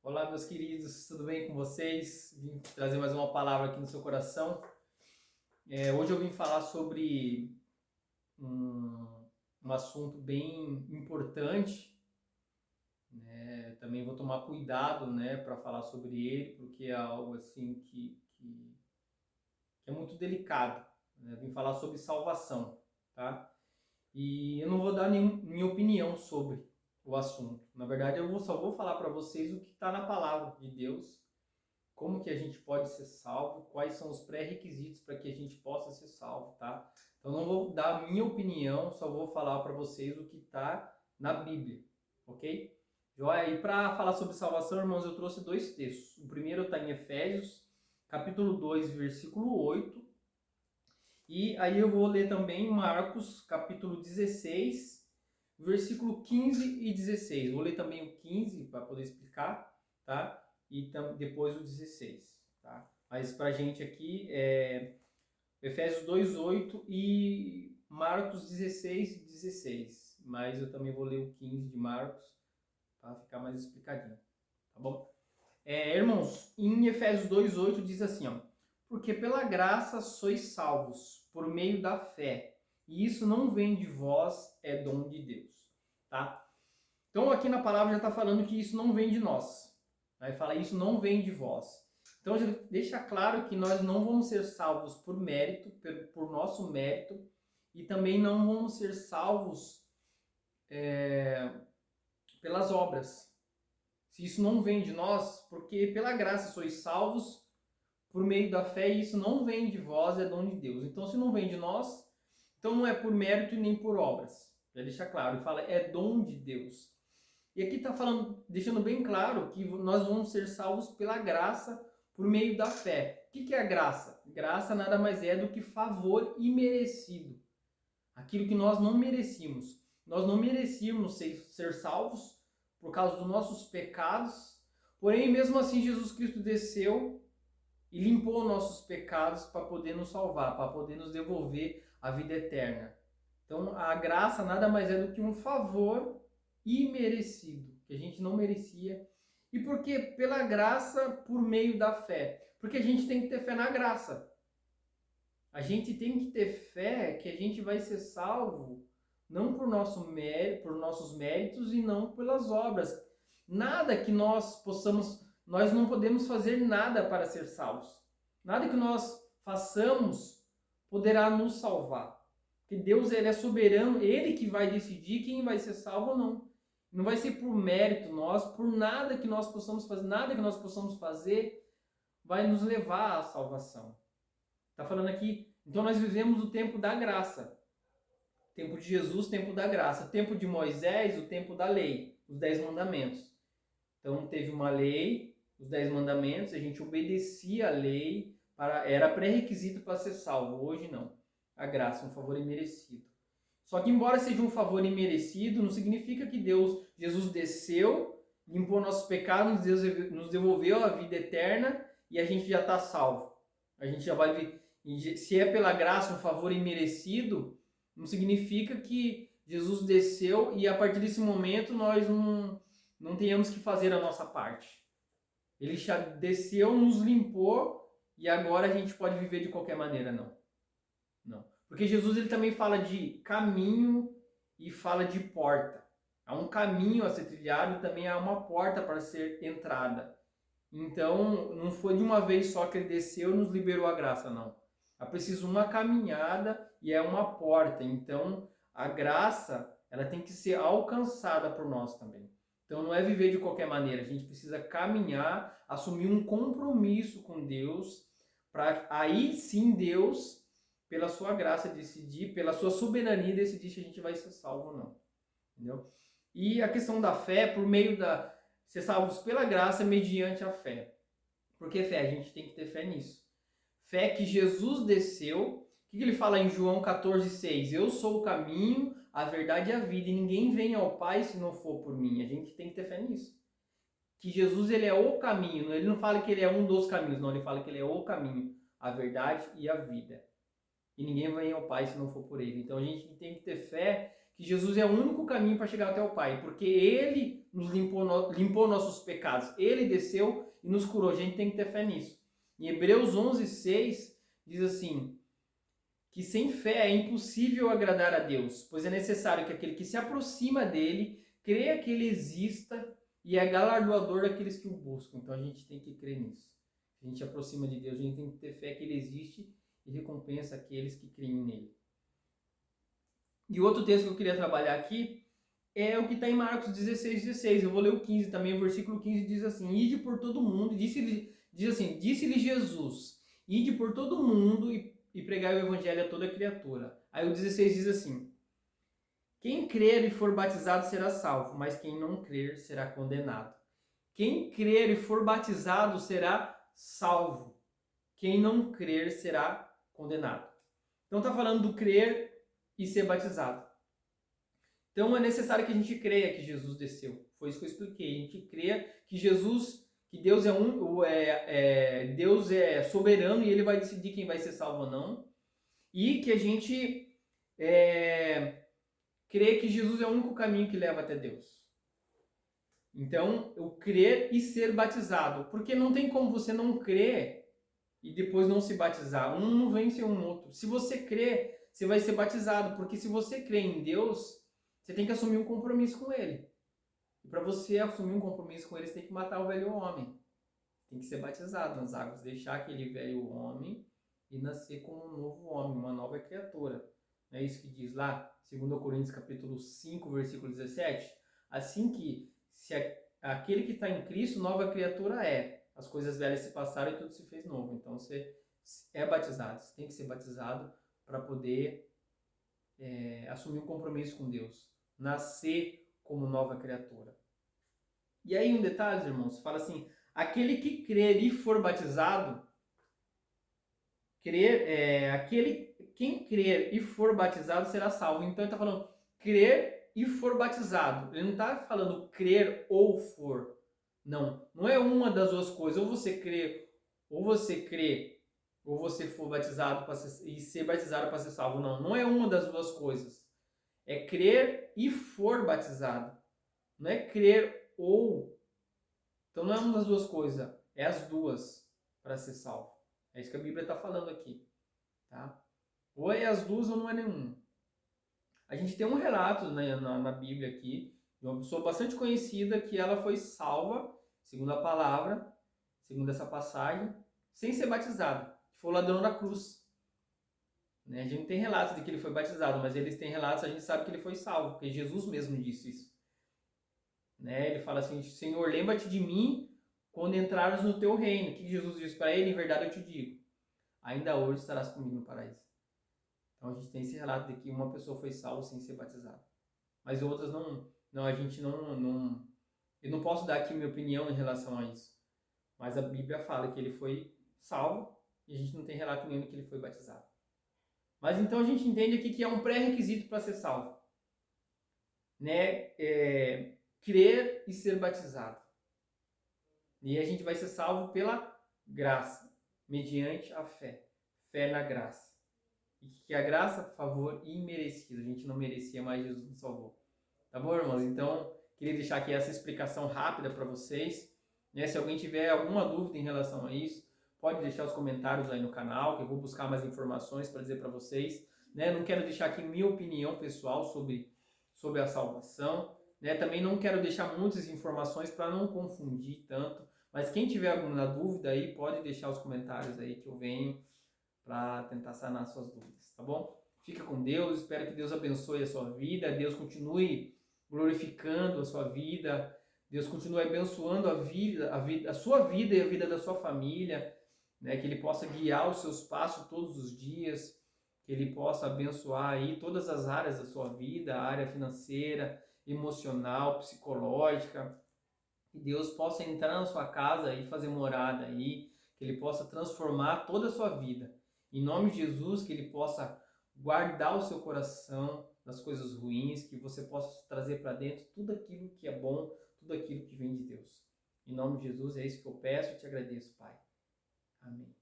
Olá, meus queridos, tudo bem com vocês? Vim trazer mais uma palavra aqui no seu coração. Hoje eu vim falar sobre um assunto bem importante, né? Também vou tomar cuidado, né, para falar sobre ele, porque é algo assim que é muito delicado, né? Vim falar sobre salvação, tá? E eu não vou dar minha opinião sobre o assunto. Na verdade, só vou falar para vocês o que está na palavra de Deus, como que a gente pode ser salvo, quais são os pré-requisitos para que a gente possa ser salvo, tá? Então não vou dar a minha opinião, só vou falar para vocês o que está na Bíblia, ok? Joia? E para falar sobre salvação, irmãos, eu trouxe dois textos. O primeiro está em Efésios, capítulo 2, versículo 8. E aí eu vou ler também Marcos, capítulo 16, versículo 15 e 16. Vou ler também o 15 para poder explicar, tá? E depois o 16, tá? Mas pra gente aqui é Efésios 2:8 e Marcos 16:16. Mas eu também vou ler o 15 de Marcos para ficar mais explicadinho, tá bom? Irmãos, em Efésios 2:8 diz assim, ó: porque pela graça sois salvos por meio da fé, e isso não vem de vós, é dom de Deus, tá? Então aqui na palavra já está falando que isso não vem de nós. Aí fala, isso não vem de vós. Então já deixa claro que nós não vamos ser salvos por mérito, por nosso mérito, e também não vamos ser salvos pelas obras. Se isso não vem de nós, porque pela graça sois salvos por meio da fé, e isso não vem de vós, é dom de Deus. Então se não vem de nós, então não é por mérito e nem por obras. Já deixa claro, ele fala, é dom de Deus. E aqui está falando, deixando bem claro que nós vamos ser salvos pela graça por meio da fé. O que é a graça? Graça nada mais é do que favor imerecido. Aquilo que nós não merecíamos. Nós não merecíamos ser salvos por causa dos nossos pecados. Porém, mesmo assim, Jesus Cristo desceu e limpou nossos pecados para poder nos salvar, para poder nos devolver a vida eterna. Então, a graça nada mais é do que um favor imerecido, que a gente não merecia. E por que? Pela graça por meio da fé. Porque a gente tem que ter fé na graça. A gente tem que ter fé que a gente vai ser salvo não por nossos méritos e não pelas obras. Nada que nós possamos, nós não podemos fazer nada para ser salvos. Nada que nós façamos poderá nos salvar. Porque Deus, ele é soberano, ele que vai decidir quem vai ser salvo ou não. Não vai ser por mérito nosso, por nada que nós possamos fazer, nada que nós possamos fazer vai nos levar à salvação. Está falando aqui, então nós vivemos o tempo da graça. Tempo de Jesus, tempo da graça. Tempo de Moisés, o tempo da lei, os 10 mandamentos. Então teve uma lei, os 10 mandamentos, a gente obedecia a lei, era pré-requisito para ser salvo. Hoje não. A graça, um favor imerecido. Só que embora seja um favor imerecido, não significa que Jesus desceu, limpou nossos pecados, nos devolveu a vida eterna e a gente já está salvo. A gente já vai, se é pela graça um favor imerecido, não significa que Jesus desceu e a partir desse momento nós não tenhamos que fazer a nossa parte. Ele já desceu, nos limpou e agora a gente pode viver de qualquer maneira, não. Não. Porque Jesus, ele também fala de caminho e fala de porta. Há um caminho a ser trilhado e também há uma porta para ser entrada. Então, não foi de uma vez só que ele desceu e nos liberou a graça, não. É preciso uma caminhada e é uma porta. Então, a graça, ela tem que ser alcançada por nós também. Então, não é viver de qualquer maneira. A gente precisa caminhar, assumir um compromisso com Deus, para aí sim Deus, pela sua graça, decidir, pela sua soberania, decidir se a gente vai ser salvo ou não. Entendeu? E a questão da fé, por meio da ser salvos pela graça mediante a fé. Por que fé? A gente tem que ter fé nisso. Fé que Jesus desceu. O que ele fala em João 14,6? Eu sou o caminho, a verdade e a vida, e ninguém vem ao Pai se não for por mim. A gente tem que ter fé nisso. Que Jesus, ele é o caminho. Ele não fala que ele é um dos caminhos, não. Ele fala que ele é o caminho, a verdade e a vida. E ninguém vem ao Pai se não for por ele. Então a gente tem que ter fé que Jesus é o único caminho para chegar até o Pai, porque Ele nos limpou nossos pecados, Ele desceu e nos curou. A gente tem que ter fé nisso. Em Hebreus 11:6 diz assim, que sem fé é impossível agradar a Deus, pois é necessário que aquele que se aproxima dele creia que ele exista e é galardoador daqueles que o buscam. Então a gente tem que crer nisso. Se a gente se aproxima de Deus, a gente tem que ter fé que ele existe e recompensa aqueles que creem nele. E outro texto que eu queria trabalhar aqui é o que está em Marcos 16:16. Eu vou ler o 15 também, o versículo 15 diz assim, ide por todo mundo, disse-lhe Jesus, ide por todo mundo e pregai o evangelho a toda criatura. Aí o 16 diz assim, quem crer e for batizado será salvo, mas quem não crer será condenado. Quem crer e for batizado será salvo, quem não crer será condenado. Então está falando do crer e ser batizado. Então é necessário que a gente creia que Jesus desceu. Foi isso que eu expliquei. A gente creia que Deus Deus é soberano e Ele vai decidir quem vai ser salvo ou não. E que a gente crê que Jesus é o único caminho que leva até Deus. Então, eu crer e ser batizado. Porque não tem como você não crer e depois não se batizar. Um não vem sem um outro. Se você crer, você vai ser batizado. Porque se você crê em Deus, você tem que assumir um compromisso com Ele. E para você assumir um compromisso com Ele, você tem que matar o velho homem. Tem que ser batizado nas águas. Deixar aquele velho homem e nascer como um novo homem, uma nova criatura. Não é isso que diz lá, 2 Coríntios capítulo 5, versículo 17? Assim que, se aquele que está em Cristo, nova criatura é. As coisas velhas se passaram e tudo se fez novo. Então você é batizado, você tem que ser batizado para poder assumir um compromisso com Deus. Nascer como nova criatura. E aí um detalhe, irmãos, fala assim, aquele que crer e for batizado, quem crer e for batizado será salvo. Então ele está falando crer e for batizado. Ele não está falando crer ou for. Não é uma das duas coisas. Ou você crê, ou você for batizado e ser batizado para ser salvo. Não é uma das duas coisas. É crer e for batizado. Não é crer ou. Então não é uma das duas coisas. É as duas para ser salvo. É isso que a Bíblia está falando aqui. Tá? Ou é as duas ou não é nenhuma. A gente tem um relato na Bíblia aqui de uma pessoa bastante conhecida que ela foi salva, segundo a palavra, segundo essa passagem, sem ser batizada. Que foi o ladrão da cruz. Né? A gente não tem relatos de que ele foi batizado, mas eles têm relatos, a gente sabe que ele foi salvo, porque Jesus mesmo disse isso. Né? Ele fala assim, Senhor, lembra-te de mim quando entrares no teu reino. O que Jesus disse para ele? Em verdade eu te digo, ainda hoje estarás comigo no paraíso. Então a gente tem esse relato de que uma pessoa foi salva sem ser batizada. Mas outras a gente não... Eu não posso dar aqui minha opinião em relação a isso. Mas a Bíblia fala que ele foi salvo e a gente não tem relato nenhum de que ele foi batizado. Mas então a gente entende aqui que é um pré-requisito para ser salvo. Né? Crer e ser batizado. E a gente vai ser salvo pela graça, mediante a fé. Fé na graça. E que a graça, favor imerecido. A gente não merecia, mas Jesus nos salvou. Tá bom, irmãos? Então, queria deixar aqui essa explicação rápida para vocês. Né? Se alguém tiver alguma dúvida em relação a isso, pode deixar os comentários aí no canal, que eu vou buscar mais informações para dizer para vocês. Né? Não quero deixar aqui minha opinião pessoal sobre a salvação. Né? Também não quero deixar muitas informações para não confundir tanto. Mas quem tiver alguma dúvida aí, pode deixar os comentários aí que eu venho para tentar sanar suas dúvidas, tá bom? Fica com Deus, espero que Deus abençoe a sua vida, Deus continue glorificando a sua vida, Deus continue abençoando a sua vida e a vida da sua família, né? Que Ele possa guiar os seus passos todos os dias, que Ele possa abençoar aí todas as áreas da sua vida, a área financeira, emocional, psicológica, que Deus possa entrar na sua casa e fazer morada aí, que Ele possa transformar toda a sua vida. Em nome de Jesus, que Ele possa guardar o seu coração das coisas ruins, que você possa trazer para dentro tudo aquilo que é bom, tudo aquilo que vem de Deus. Em nome de Jesus, é isso que eu peço e te agradeço, Pai. Amém.